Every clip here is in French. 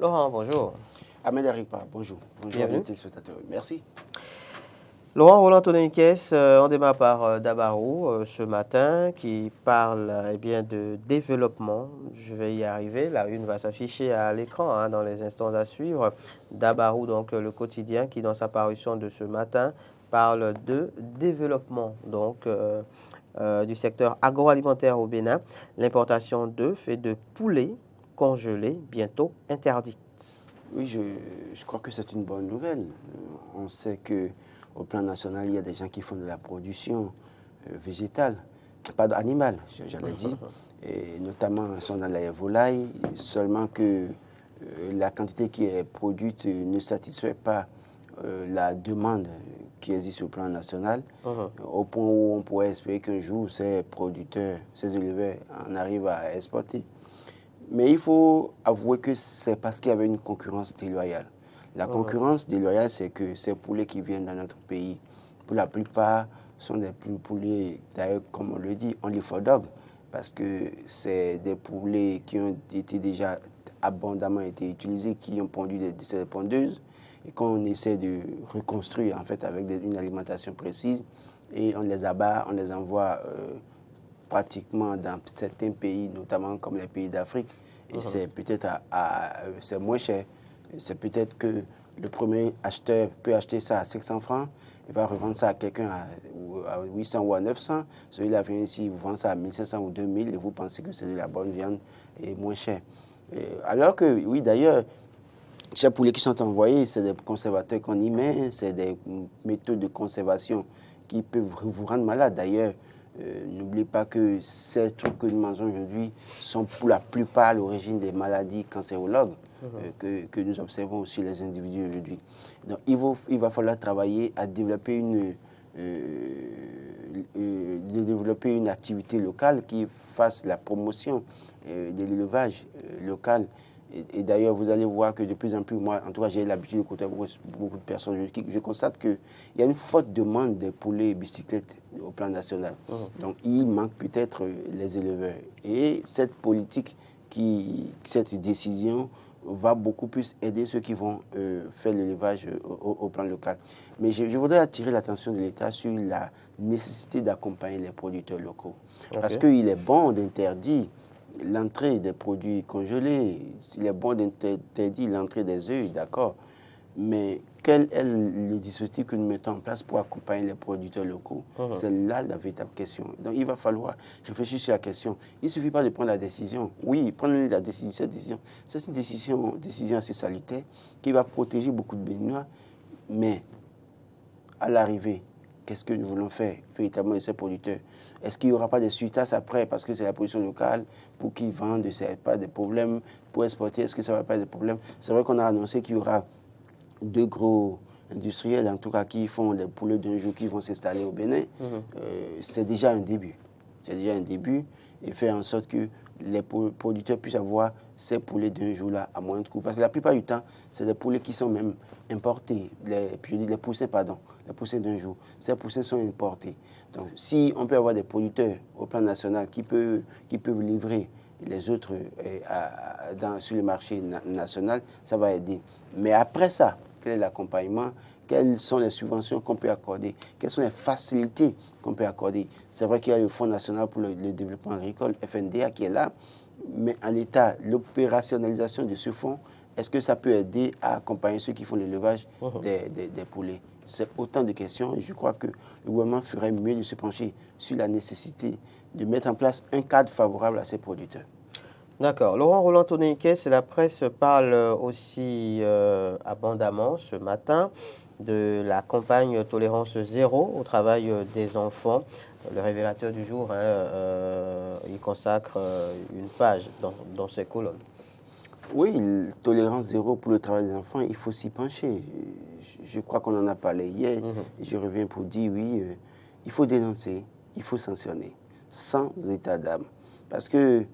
Laurent, bonjour. Ahmed Aripa, bonjour. Bonjour à Bienvenue. nos téléspectateurs. Merci. Laurent Roland Tonenquès, on démarre par Dabarou ce matin qui parle bien de développement. Je vais y arriver. La une va s'afficher à l'écran dans les instants à suivre. Dabarou, donc le quotidien qui, dans sa parution de ce matin, parle de développement du secteur agroalimentaire au Bénin. L'importation d'œufs et de poulets congelés bientôt interdite. Oui, je crois que c'est une bonne nouvelle. On sait que au plan national, il y a des gens qui font de la production végétale, pas animale, j'allais dire, et notamment sont dans les volailles, seulement que la quantité qui est produite ne satisfait pas la demande qui existe au plan national, au point où on pourrait espérer qu'un jour ces producteurs, ces éleveurs en arrivent à exporter. Mais il faut avouer que c'est parce qu'il y avait une concurrence déloyale. La concurrence déloyale, c'est que ces poulets qui viennent dans notre pays, pour la plupart, sont des poulets, d'ailleurs, comme on le dit, only for dog, parce que c'est des poulets qui ont été déjà abondamment été utilisés, qui ont pondu des pondeuses, et qu'on essaie de reconstruire en fait avec une alimentation précise, et on les abat, on les envoie pratiquement dans certains pays, notamment comme les pays d'Afrique, et c'est peut-être c'est moins cher. C'est peut-être que le premier acheteur peut acheter ça à 500 francs, il va revendre ça à quelqu'un à 800 ou à 900. Celui-là vient ici, il vous vend ça à 1500 ou 2000 et vous pensez que c'est de la bonne viande et moins cher. Alors que, oui, d'ailleurs, ces poulets qui sont envoyés, c'est des conservateurs qu'on y met, c'est des méthodes de conservation qui peuvent vous rendre malade. D'ailleurs, n'oubliez pas que ces trucs que nous mangeons aujourd'hui sont pour la plupart à l'origine des maladies cancérologues que nous observons aussi les individus aujourd'hui. Donc, il va falloir travailler à développer une activité locale qui fasse la promotion de l'élevage local. Et d'ailleurs, vous allez voir que de plus en plus, moi, en tout cas, j'ai l'habitude de côtoyer beaucoup de personnes. Je constate qu'il y a une forte demande de poulets et bicyclettes au plan national. Donc, il manque peut-être les éleveurs. Et cette politique, cette décision, va beaucoup plus aider ceux qui vont faire l'élevage au plan local. Mais je voudrais attirer l'attention de l'État sur la nécessité d'accompagner les producteurs locaux. Okay. Parce qu'il est bon d'interdire l'entrée des produits congelés, il est bon d'interdire l'entrée des œufs, d'accord, mais quel est le dispositif que nous mettons en place pour accompagner les producteurs locaux? C'est là la véritable question. Donc il va falloir réfléchir sur la question. Il ne suffit pas de prendre la décision. Oui, prendre la décision, c'est une décision assez salutaire qui va protéger beaucoup de Béninois, mais à l'arrivée, qu'est-ce que nous voulons faire véritablement de ces producteurs? Est-ce qu'il n'y aura pas de suitas après parce que c'est la production locale pour qu'ils vendent, c'est pas des problèmes pour exporter? Est-ce que ça ne va pas être des problèmes? C'est vrai qu'on a annoncé qu'il y aura 2 gros industriels, en tout cas, qui font des poulets d'un jour, qui vont s'installer au Bénin. C'est déjà un début. C'est déjà un début et faire en sorte que les producteurs puissent avoir ces poulets d'un jour-là à moindre coût. Parce que la plupart du temps, c'est des poulets qui sont même importés. Les poussins d'un jour. Ces poussins sont importés. Donc, si on peut avoir des producteurs au plan national qui peuvent livrer les autres sur le marché national, ça va aider. Mais après ça, quel est l'accompagnement? Quelles sont les subventions qu'on peut accorder? Quelles sont les facilités qu'on peut accorder? C'est vrai qu'il y a le Fonds national pour le développement agricole, FNDA, qui est là, mais en l'état, l'opérationnalisation de ce fonds, est-ce que ça peut aider à accompagner ceux qui font l'élevage des poulets? C'est autant de questions et je crois que le gouvernement ferait mieux de se pencher sur la nécessité de mettre en place un cadre favorable à ces producteurs. D'accord. Laurent Roland Tonenquès, la presse parle aussi abondamment ce matin de la campagne Tolérance Zéro au travail des enfants. Le révélateur du jour, il consacre une page dans ses colonnes. Oui, tolérance zéro pour le travail des enfants, il faut s'y pencher. Je crois qu'on en a parlé hier. Et je reviens pour dire, oui, il faut dénoncer, il faut sanctionner, sans état d'âme. Parce que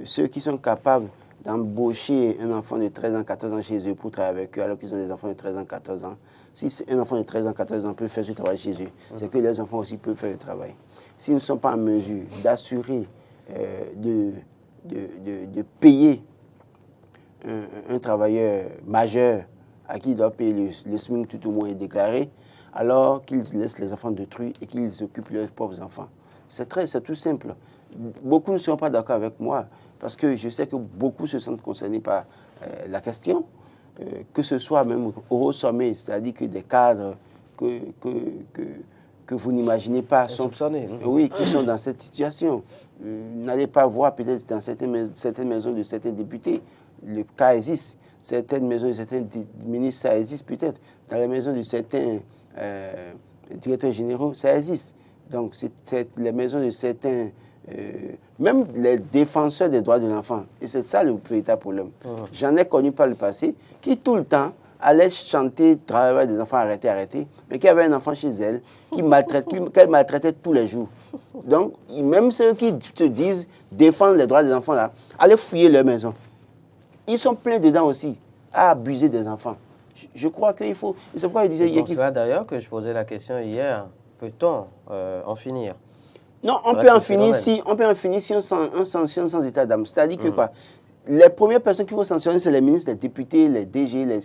ceux qui sont capables d'embaucher un enfant de 13 ans, 14 ans chez eux pour travailler avec eux, alors qu'ils ont des enfants de 13 ans, 14 ans, si un enfant de 13 ans, 14 ans peut faire ce travail chez eux, c'est que les enfants aussi peuvent faire le travail. S'ils ne sont pas en mesure d'assurer, de payer un travailleur majeur à qui il doit payer le SMIC tout au moins est déclaré, alors qu'ils laissent les enfants détruits et qu'ils occupent leurs propres enfants. C'est tout simple. Beaucoup ne seront pas d'accord avec moi parce que je sais que beaucoup se sentent concernés par la question, que ce soit même au sommet, c'est-à-dire que des cadres que vous n'imaginez pas sont, oui, qui sont dans cette situation. N'allez pas voir peut-être dans certaines maisons de certains députés, le cas existe. Certaines maisons de certains ministres, ça existe peut-être. Dans les maisons de certains directeurs généraux, ça existe. Donc, c'est les maisons de certains, même les défenseurs des droits de l'enfant. Et c'est ça le véritable problème. J'en ai connu par le passé qui, tout le temps, allait chanter « Travail des enfants, arrêtez », mais qui avait un enfant chez elle qu'elle maltraitait tous les jours. Donc, même ceux qui se disent défendre les droits des enfants, là, allaient fouiller leur maison. Ils sont pleins dedans aussi, à abuser des enfants. Je crois qu'il faut... C'est pourquoi je disais... C'est pour cela d'ailleurs que je posais la question hier. Peut-on en finir? Non, on peut en finir si on sanctionne sans état d'âme. C'est-à-dire que quoi? Les premières personnes qu'il faut sanctionner, c'est les ministres, les députés, les DG, les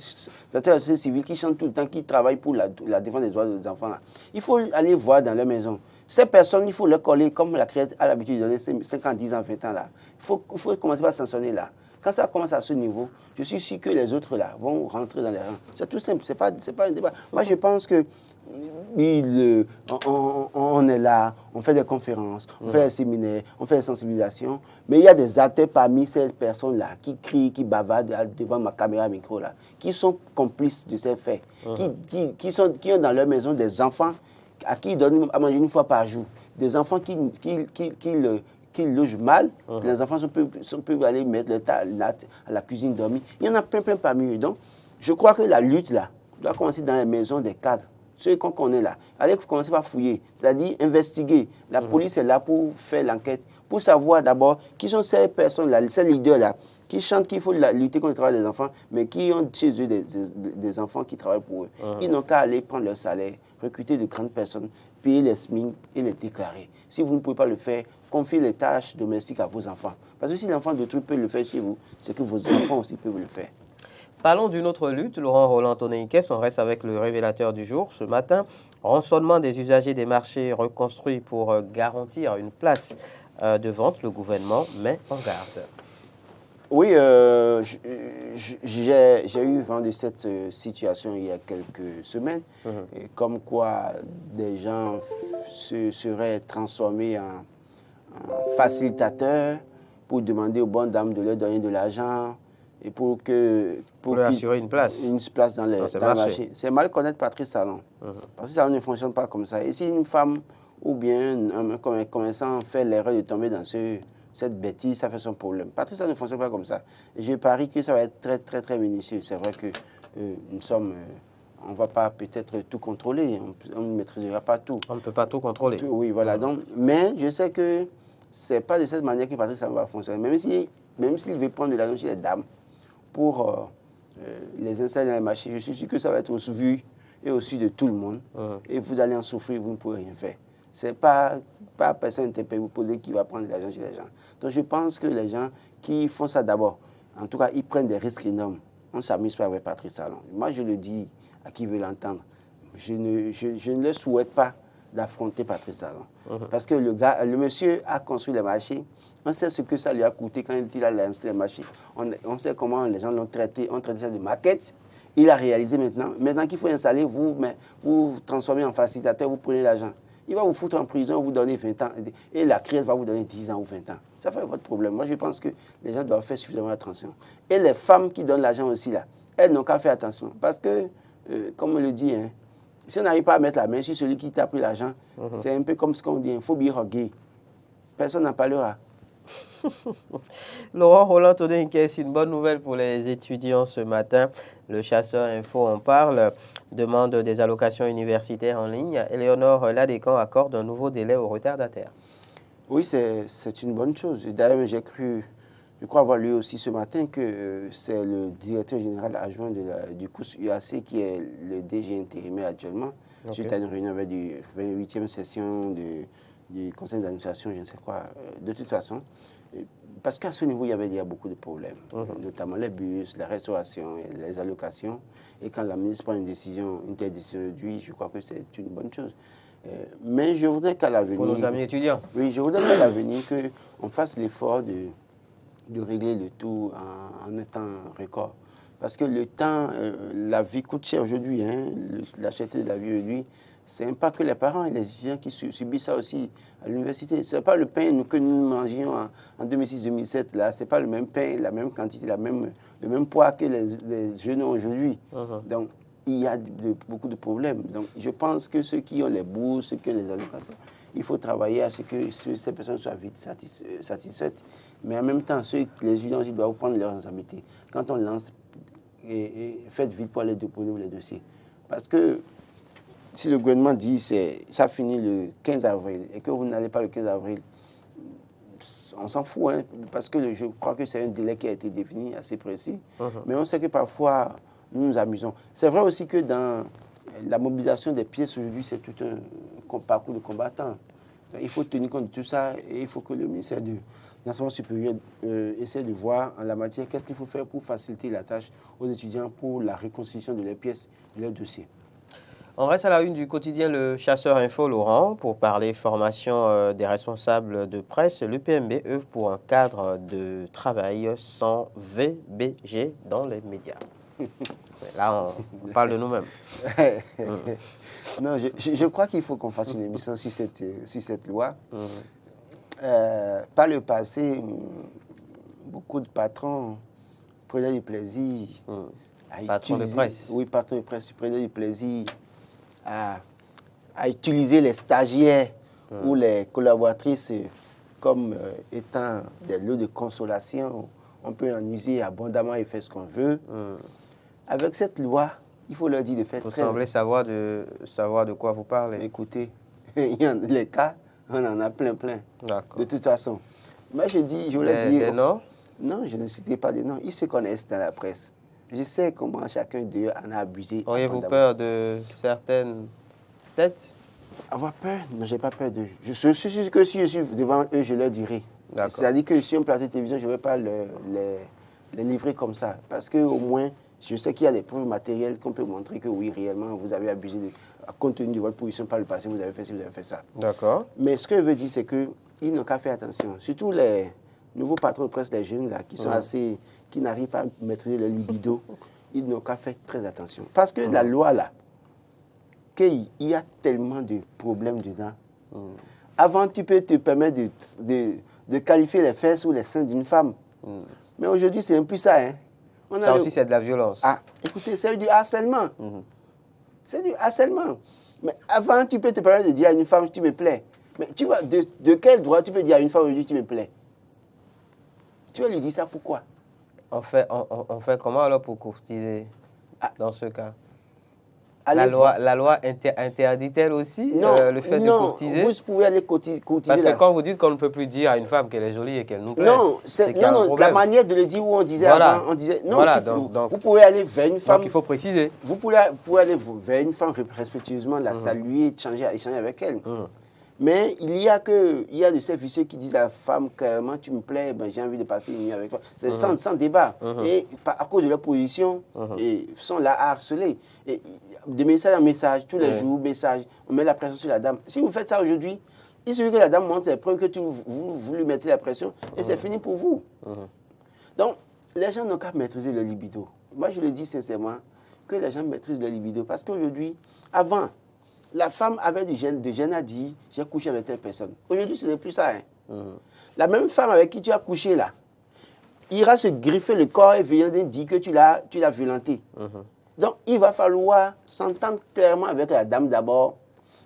acteurs de la société civile qui chantent tout le temps, qui travaillent pour la défense des droits des enfants. Là. Il faut aller voir dans leur maison. Ces personnes, il faut leur coller, comme la création a l'habitude de donner 5 ans, 10 ans, 20 ans. Là. Il faut commencer par sanctionner là. Quand ça commence à ce niveau, je suis sûr que les autres là vont rentrer dans les rangs. C'est tout simple, c'est pas un débat. Moi, je pense que on est là, on fait des conférences, on fait des séminaires, on fait des sensibilisations, mais il y a des acteurs parmi ces personnes-là qui crient, qui bavardent devant ma caméra micro là, qui sont complices de ces faits, qui ont dans leur maison des enfants à qui ils donnent à manger une fois par jour, des enfants qui logent mal, les enfants peuvent aller mettre le tas à la cuisine dormir. Il y en a plein parmi eux. Donc, je crois que la lutte là doit commencer dans les maisons des cadres. Ceux qu'on connaît là, allez commencer par fouiller, c'est-à-dire investiguer. La police est là pour faire l'enquête, pour savoir d'abord qui sont ces personnes-là, ces leaders-là, qui chantent qu'il faut lutter contre le travail des enfants, mais qui ont chez eux des enfants qui travaillent pour eux. Ils n'ont qu'à aller prendre leur salaire, recruter de grandes personnes, payer les SMIC et les déclarer. Si vous ne pouvez pas le faire, confiez les tâches domestiques à vos enfants. Parce que si l'enfant de truc peut le faire chez vous, c'est que vos enfants aussi peuvent le faire. Parlons d'une autre lutte, Laurent Roland-Tonneikes, on reste avec le révélateur du jour. Ce matin, rançonnement des usagers des marchés reconstruits pour garantir une place de vente. Le gouvernement met en garde. Oui, j'ai eu vent de cette situation il y a quelques semaines, et comme quoi des gens se seraient transformés en facilitateurs pour demander aux bonnes dames de leur donner de l'argent et pour assurer une place dans le marché. C'est mal connaître Patrice Talon. Patrice Talon ne fonctionne pas comme ça. Et si une femme ou bien un commerçant fait l'erreur de tomber dans cette bêtise, ça fait son problème. Patrice Talon ne fonctionne pas comme ça. Et je parie que ça va être très minutieux. C'est vrai que on ne va pas peut-être tout contrôler. On ne maîtrisera pas tout. On ne peut pas tout contrôler. Oui, voilà. Donc, mais je sais que ce n'est pas de cette manière que Patrice Talon va fonctionner. Même s'il veut prendre de l'argent chez les dames, pour les installer dans les marchés, je suis sûr que ça va être au vu et au su de tout le monde. Et vous allez en souffrir, vous ne pourrez rien faire. Ce n'est pas personne interpellée vous poser qui va prendre de l'argent chez les gens. Donc je pense que les gens qui font ça d'abord, en tout cas, ils prennent des risques énormes. On ne s'amuse pas avec Patrice Talon. Moi, je le dis à qui veut l'entendre. Je ne le souhaite pas d'affronter Patrice Talon. Parce que le monsieur a construit les marchés. On sait ce que ça lui a coûté quand il a lancé les marchés. On sait comment les gens l'ont traité. On traité ça de maquette. Il a réalisé maintenant. Maintenant qu'il faut installer, vous transformez en facilitateur, vous prenez l'argent. Il va vous foutre en prison, vous donner 20 ans. Et la crise va vous donner 10 ans ou 20 ans. Ça fait votre problème. Moi, je pense que les gens doivent faire suffisamment attention. Et les femmes qui donnent l'argent aussi, là, elles n'ont qu'à faire attention. Parce que, comme on le dit, hein, si on n'arrive pas à mettre la main sur celui qui t'a pris l'argent, c'est un peu comme ce qu'on dit, il faut bien regarder. Personne n'en parlera. Laurent Roland-Tonneikes, une bonne nouvelle pour les étudiants ce matin. Le Chasseur Info en parle, demande des allocations universitaires en ligne. Éléonore Ladécan accorde un nouveau délai aux retardataires. Oui, c'est une bonne chose. D'ailleurs, je crois avoir lu aussi ce matin que c'est le directeur général adjoint du COUS UAC qui est le DG intérimaire actuellement. Suite à une réunion avec la 28e session du conseil d'administration, je ne sais quoi. De toute façon, Parce qu'à ce niveau, il y avait déjà beaucoup de problèmes, notamment les bus, la restauration, les allocations. Et quand la ministre prend une telle décision aujourd'hui, je crois que c'est une bonne chose. Mais je voudrais qu'à l'avenir... Pour nos amis étudiants. Oui, je voudrais qu'à l'avenir qu'on fasse l'effort de régler le tout en un temps record. Parce que le temps, la vie coûte cher aujourd'hui, hein, la cherté de la vie aujourd'hui. Ce n'est pas que les parents et les étudiants qui subissent ça aussi à l'université. Ce n'est pas le pain que nous mangions en 2006-2007, là. Ce n'est pas le même pain, la même quantité, le même poids que les jeunes ont aujourd'hui. Donc, il y a beaucoup de problèmes. Donc, je pense que ceux qui ont les bourses, ceux qui ont les allocations, il faut travailler à ce que ces personnes soient vite satisfaites. Mais en même temps, les étudiants aussi doivent prendre leurs responsabilités. Quand on lance, faites vite pour aller déposer les dossiers. Parce que si le gouvernement dit que ça finit le 15 avril et que vous n'allez pas le 15 avril, on s'en fout, hein, parce que je crois que c'est un délai qui a été défini assez précis. Mais on sait que parfois, nous nous amusons. C'est vrai aussi que dans la mobilisation des pièces aujourd'hui, c'est tout un parcours de combattants. Il faut tenir compte de tout ça et il faut que le ministère de l'enseignement supérieur essaie de voir en la matière qu'est-ce qu'il faut faire pour faciliter la tâche aux étudiants pour la reconstitution de leurs pièces, de leurs dossiers. On reste à la une du quotidien Le Chasseur Info, Laurent, pour parler formation des responsables de presse. L'UPMB œuvre pour un cadre de travail sans VBG dans les médias. Là, on parle de nous-mêmes. Non, je crois qu'il faut qu'on fasse une émission sur cette loi. Par le passé, beaucoup de patrons prenaient du plaisir Patron de presse. Oui, patron de presse prenaient du plaisir à utiliser les stagiaires ou les collaboratrices comme étant des lots de consolation. On peut en user abondamment et faire ce qu'on veut. Avec cette loi, il faut leur dire de faire Vous semblez savoir de quoi vous parlez. Écoutez, les cas, on en a plein. De toute façon. Moi, je voulais dire... Des noms? Non, je ne citais pas de noms. Ils se connaissent dans la presse. Je sais comment chacun d'eux en a abusé. Auriez-vous peur de certaines têtes? Avoir peur? Non, je n'ai pas peur d'eux. Je suis sûr que si je suis devant eux, je leur dirai. C'est-à-dire que si on plateau de télévision, je ne vais pas les livrer comme ça. Parce qu'au moins, je sais qu'il y a des preuves matérielles qu'on peut montrer que oui, réellement, vous avez abusé, compte tenu de votre position par le passé, vous avez fait ci, vous avez fait ça. D'accord. Mais ce que je veux dire, c'est qu'ils n'ont qu'à faire attention. Surtout les nouveaux patrons de presse, les jeunes là, qui sont qui n'arrivent pas à maîtriser leur libido, ils n'ont qu'à faire très attention. Parce que la loi là, qu'il y a tellement de problèmes dedans. Avant, tu peux te permettre de qualifier les fesses ou les seins d'une femme. Mais aujourd'hui, c'est un peu ça. Hein. Ça aussi, c'est de la violence. Ah, écoutez, c'est du harcèlement. C'est du harcèlement. Mais avant, tu peux te permettre de dire à une femme, tu me plais. Mais tu vois, de quel droit tu peux dire à une femme aujourd'hui, tu me plais? Tu vas lui dire ça pourquoi? On fait comment alors pour courtiser dans ce cas? La loi interdit-elle aussi le fait de courtiser? Vous pouvez aller courtiser. Parce que quand vous dites qu'on ne peut plus dire à une femme qu'elle est jolie et qu'elle nous plaît, c'est la manière de le dire où on disait avant, on disait non, donc, vous pouvez aller vers une femme. Donc il faut préciser. Vous pouvez aller vers une femme respectueusement, la saluer, échanger avec elle. Mais il y a de ces vicieux qui disent à la femme clairement, tu me plais, ben, j'ai envie de passer une nuit avec toi. C'est sans débat. Et à cause de leur position, ils sont là à harceler. Et, de message en message, tous les jours, message, on met la pression sur la dame. Si vous faites ça aujourd'hui, il suffit que la dame montre les preuves que vous lui mettez la pression et c'est fini pour vous. Donc, les gens n'ont qu'à maîtriser le libido. Moi, je le dis sincèrement, que les gens maîtrisent le libido. Parce qu'aujourd'hui, avant, la femme avait de gêne à dire, j'ai couché avec telle personne. Aujourd'hui, ce n'est plus ça. Hein. La même femme avec qui tu as couché là, ira se griffer le corps et venir dire que tu l'as violenté. Donc, il va falloir s'entendre clairement avec la dame d'abord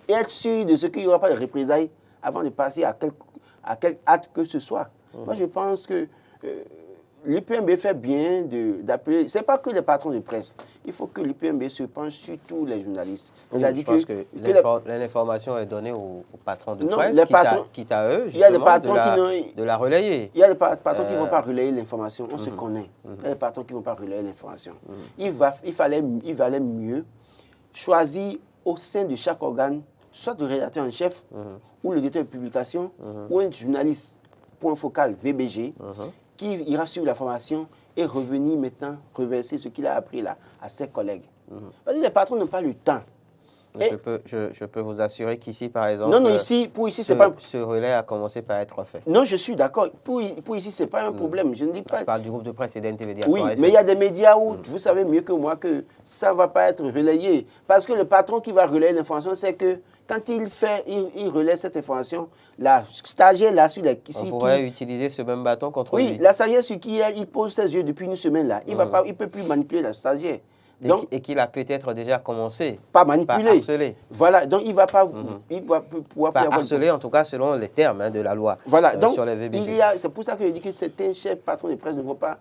et être sûr de ce qu'il n'y aura pas de représailles avant de passer à quel acte que ce soit. Moi, je pense que l'UPMB fait bien d'appeler. Ce n'est pas que les patrons de presse. Il faut que l'UPMB se penche sur tous les journalistes. Je pense que l'information est donnée aux patrons de presse, quitte à eux, il y a des patrons de la relayer. Il y a des patrons qui ne vont pas relayer l'information, on se connaît. Il y a des patrons qui ne vont pas relayer l'information. Il valait mieux choisir au sein de chaque organe, soit le rédacteur en chef, ou le directeur de publication, ou un journaliste point focal VBG, qui ira suivre la formation et revenir maintenant reverser ce qu'il a appris là à ses collègues. Parce que les patrons n'ont pas le temps. Je peux vous assurer qu'ici, par exemple, non, ici, c'est pas... ce relais a commencé par être fait. Non, je suis d'accord. Pour ici, ce n'est pas un problème. Je ne dis pas... Je parle du groupe de presse et d'NTV Diaspora. Oui, mais il y a des médias où vous savez mieux que moi que ça ne va pas être relayé. Parce que le patron qui va relayer l'information, c'est que quand il relaie cette information, la stagiaire là sur les... On pourrait utiliser ce même bâton contre lui. Oui, la stagiaire sur qui il pose ses yeux depuis une semaine là, il ne peut plus manipuler la stagiaire. Donc, et qu'il a peut-être déjà commencé par manipuler, par harceler. Voilà, donc il ne va pas pouvoir par harceler, en tout cas selon les termes de la loi. Voilà, donc sur les VBG. C'est pour ça que je dis que certains chefs patrons de presse ne vont pas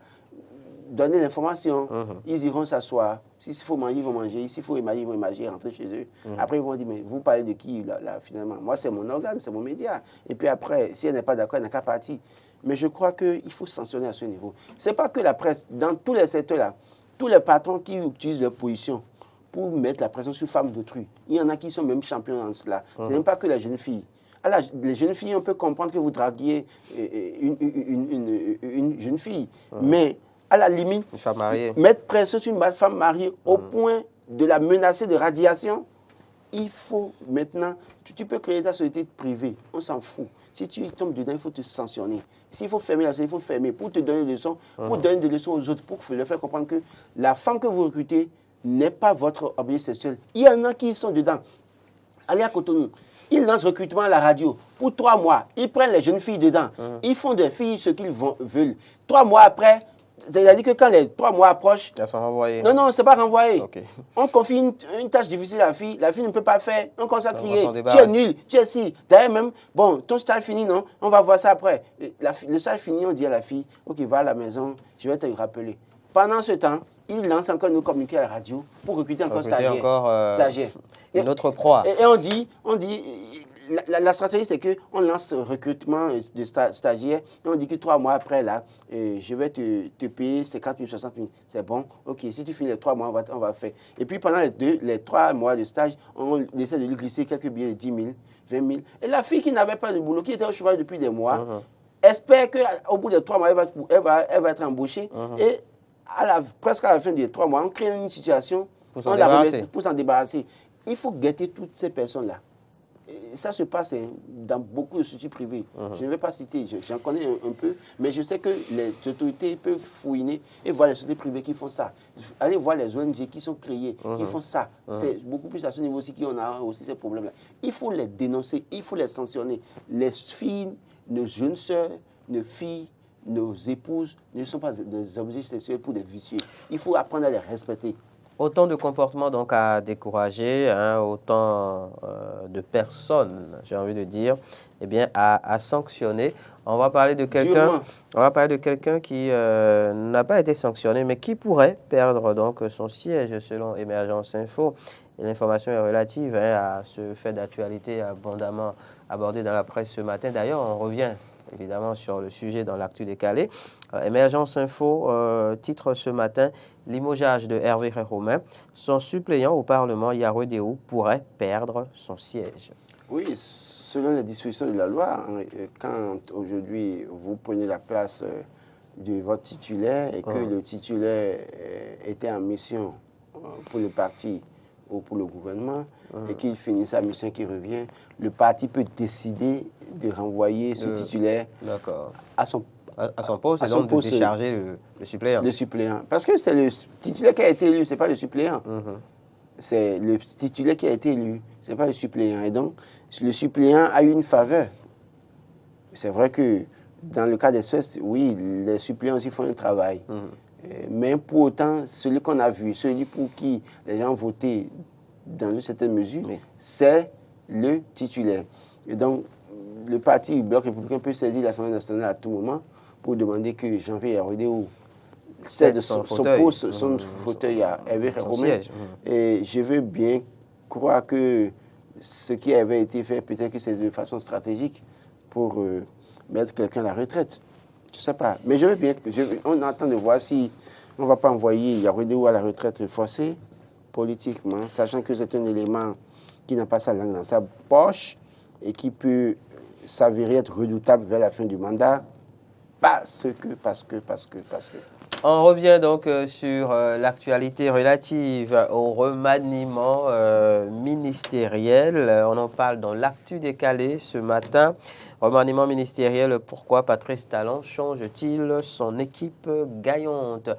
donner l'information. Ils iront s'asseoir. S'il faut manger, ils vont manger. S'il faut imager, ils vont imager, rentrer chez eux. Après, ils vont dire, mais vous parlez de qui là, finalement? Moi, c'est mon organe, c'est mon média. Et puis après, si elle n'est pas d'accord, elle n'a qu'à partir. Mais je crois qu'il faut sanctionner à ce niveau. Ce n'est pas que la presse, dans tous les secteurs là, tous les patrons qui utilisent leur position pour mettre la pression sur femmes d'autrui, il y en a qui sont même champions dans cela. Ce n'est pas que les jeunes filles. Alors, les jeunes filles, on peut comprendre que vous draguiez une jeune fille, mais à la limite, une femme mariée, mettre pression sur une femme mariée au point de la menacer de radiation, il faut maintenant, tu peux créer ta société privée, on s'en fout. Si tu tombes dedans, il faut te sanctionner. S'il faut fermer la société, il faut fermer pour te donner des leçons, pour donner des leçons aux autres, pour leur faire comprendre que la femme que vous recrutez n'est pas votre objet sexuel. Il y en a qui sont dedans. Allez à Cotonou, ils lancent recrutement à la radio. Pour 3 mois, ils prennent les jeunes filles dedans. Ils font des filles ce qu'ils veulent. 3 mois après, c'est-à-dire que quand les 3 mois approchent... Elles sont renvoyées. Non, ce n'est pas renvoyé. Okay. On confie une tâche difficile à la fille ne peut pas faire. On commence à crier, tu es nul, tu es si. D'ailleurs même, bon, ton stage fini, non, on va voir ça après. Le stage fini, on dit à la fille, ok, va à la maison, je vais te rappeler. Pendant ce temps, il lance encore nos communiqués à la radio pour recruter encore stagiaires. Stagiaire. Une autre proie. Et on dit la stratégie, c'est qu'on lance recrutement de stagiaires et on dit que 3 mois après, là, je vais te payer 50 000, 60 000. C'est bon. OK, si tu finis les 3 mois, on va faire. Et puis, pendant les 3 mois de stage, on essaie de lui glisser quelques billets de 10 000, 20 000. Et la fille qui n'avait pas de boulot, qui était au chômage depuis des mois, espère qu'au bout de 3 mois, elle va être embauchée. Et presque à la fin des 3 mois, on crée une situation pour s'en débarrasser. Il faut guetter toutes ces personnes-là. Ça se passe dans beaucoup de structures privées. Je ne vais pas citer, j'en connais un peu, mais je sais que les autorités peuvent fouiner et voir les sociétés privées qui font ça. Allez voir les ONG qui sont créées, qui font ça. C'est beaucoup plus à ce niveau aussi qu'on a aussi ces problèmes-là. Il faut les dénoncer, il faut les sanctionner. Les filles, nos jeunes sœurs, nos filles, nos épouses ne sont pas des objets sexuels pour des vicieux. Il faut apprendre à les respecter. Autant de comportements donc à décourager, autant de personnes, j'ai envie de dire, eh bien, à sanctionner. On va parler de quelqu'un qui n'a pas été sanctionné, mais qui pourrait perdre donc son siège selon Émergence Info. Et l'information est relative à ce fait d'actualité abondamment abordé dans la presse ce matin. D'ailleurs, on revient évidemment sur le sujet dans l'actu décalé. Émergence Info titre ce matin « Limogeage de Hervé Romain. Son suppléant au Parlement, Yarouedéou, pourrait perdre son siège. » Oui, selon les dispositions de la loi, quand aujourd'hui vous prenez la place de votre titulaire et que le titulaire était en mission pour le parti ou pour le gouvernement et qu'il finit sa mission qui revient, le parti peut décider de renvoyer ce titulaire à son poste et donc de décharger le suppléant. Le suppléant. Parce que c'est le titulaire qui a été élu, ce n'est pas le suppléant. C'est le titulaire qui a été élu, ce n'est pas le suppléant. Et donc, le suppléant a eu une faveur. C'est vrai que dans le cas d'espèce, oui, les suppléants aussi font un travail. Mais pour autant, celui qu'on a vu, celui pour qui les gens ont voté dans une certaine mesure, c'est le titulaire. Et donc, le parti Bloc républicain peut saisir l'Assemblée nationale à tout moment pour demander que Janvier Yarouedéou cède son fauteuil à Hervé Romain. Et je veux bien croire que ce qui avait été fait, peut-être que c'est de façon stratégique pour mettre quelqu'un à la retraite. Je ne sais pas. Mais je veux bien, on attend de voir si on ne va pas envoyer Yarouedéou à la retraite forcée politiquement, sachant que c'est un élément qui n'a pas sa langue dans sa poche et qui peut s'avérer être redoutable vers la fin du mandat parce que. On revient donc sur l'actualité relative au remaniement ministériel. On en parle dans l'actu décalé ce matin. Remaniement ministériel, pourquoi Patrice Talon change-t-il son équipe gagnante?